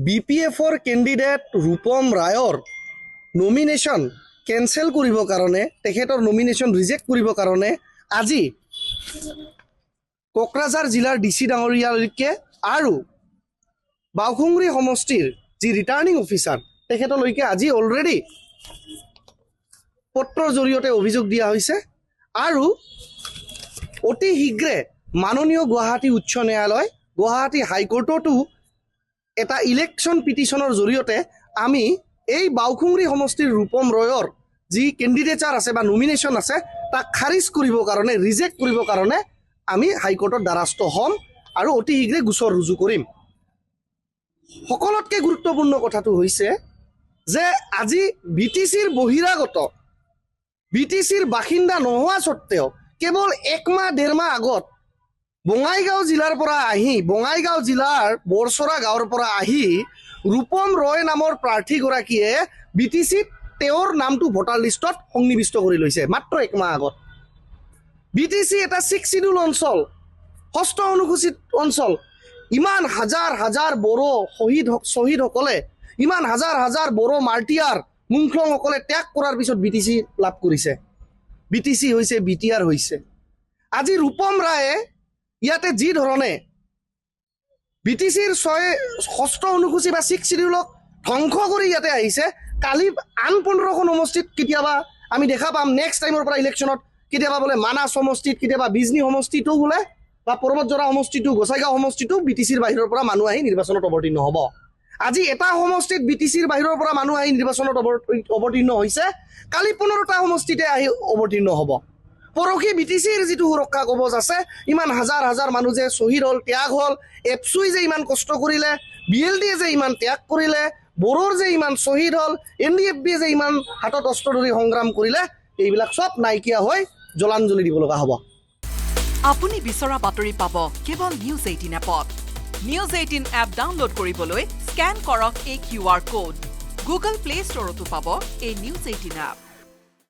BPFৰ candidate Rupam ৰায়ৰ nomination cancel কৰিবৰ কাৰণে তেখেতৰ নমিনেশ্যন ৰিজেক্ট কৰিবৰ কাৰণে আজি কোকৰাঝাৰ জিলাৰ DC ডাঙৰীয়ালৈকে আৰু বাউসুংগুৰি সমষ্টিৰ যি ৰিটাৰ্ণিং অফিচাৰ তেখেতলৈকে আজি অলৰেডি পত্ৰৰ জৰিয়তে অভিযোগ দিয়া হৈছে আৰু অতি শীঘ্ৰে মাননীয় গুৱাহাটী উচ্চ ন্যায়ালয় গুৱাহাটী হাইকোৰ্টতো এটা ইলেকশ্যন পিটিশ্যনৰ জৰিয়তে আমি এই বাউসুংগুৰি সমষ্টিৰ ৰূপম ৰয়ৰ যি কেণ্ডিডেচাৰ আছে বা নমিনেশ্যন আছে তাক খাৰিজ কৰিবৰ কাৰণে ৰিজেক্ট কৰিবৰ কাৰণে আমি হাইকোৰ্টৰ দ্বাৰস্থ হ'ম আৰু অতি শীঘ্ৰে গোচৰ ৰুজু কৰিম। সকলোতকৈ গুৰুত্বপূৰ্ণ কথাটো হৈছে যে আজি BTCৰ বহিৰাগত BTCৰ বাসিন্দা নোহোৱা স্বত্তেও কেৱল একমাহ ডেৰ মাহ আগত বঙাইগাঁও জিলাৰ পৰা আহি বঙাইগাঁও জিলাৰ বৰচৰা গাঁৱৰ পৰা আহি ৰূপম ৰয় নামৰ প্ৰাৰ্থীগৰাকীয়ে BTCত তেওঁৰ নামটো ভোটাৰ লিষ্টত সন্নিৱিষ্ট কৰি লৈছে মাত্ৰ একমাহ আগত। BTC এটা 6 শিডিউল অঞ্চল, ষষ্ঠ অনুসূচিত অঞ্চল। ইমান হাজাৰ হাজাৰ বড়ো শ্বহীদসকলে ইমান হাজাৰ হাজাৰ বড়ো মাৰ্টিয়াৰ মুংখলংসকলে ত্যাগ কৰাৰ পিছত BTC লাভ কৰিছে। BTC হৈছে BTR হৈছে। আজি ৰূপম ৰায়ে ইয়াতে যি ধৰণে BTCৰ ষষ্ঠ অনুসূচী বা 6 শিডিউলক ধ্বংস কৰি ইয়াতে আহিছে, কালি আন 15খন সমষ্টিত কেতিয়াবা আমি দেখা পাম নেক্সট টাইমৰ পৰা ইলেকশ্যনত কেতিয়াবা বোলে মানাস সমষ্টিত, কেতিয়াবা বিজনী সমষ্টিটো বোলে বা পৰ্বতজৰা সমষ্টিটো, গোসাইগাঁও সমষ্টিটো BTCৰ বাহিৰৰ পৰা মানুহ আহি নিৰ্বাচনত অৱতীৰ্ণ হ'ব। আজি এটা সমষ্টিত BTCৰ বাহিৰৰ পৰা মানুহ আহি নিৰ্বাচনত অৱতীৰ্ণ হৈছে, কালি 15টা সমষ্টিতে আহি অৱতীৰ্ণ হ'ব। পৰহি BTCৰ যিটো সুৰক্ষা কবচ আছে, ইমান হাজাৰ হাজাৰ মানুহ যে শ্বহীদ হ'ল, ত্যাগ হ'ল, এপচুই যে ইমান কষ্ট কৰিলে, BLDয়ে যে ইমান ত্যাগ কৰিলে, বড়োৰ যে ইমান শ্বহীদ হ'ল, NDFBয়ে যে ইমান হাতত অস্ত্ৰ ধৰি সংগ্ৰাম কৰিলে, এইবিলাক চব নাইকিয়া হৈ জলাঞ্জলি দিব লগা হ'ব। আপুনি বিচৰা বাতৰি পাব কেৱল নিউজ 18 এপত। নিউজ 18 এপ ডাউনলোড কৰিবলৈ স্কেন কৰক এই QR কোড। গুগল প্লে ষ্টৰতো পাব এই নিউজ 18 এপ।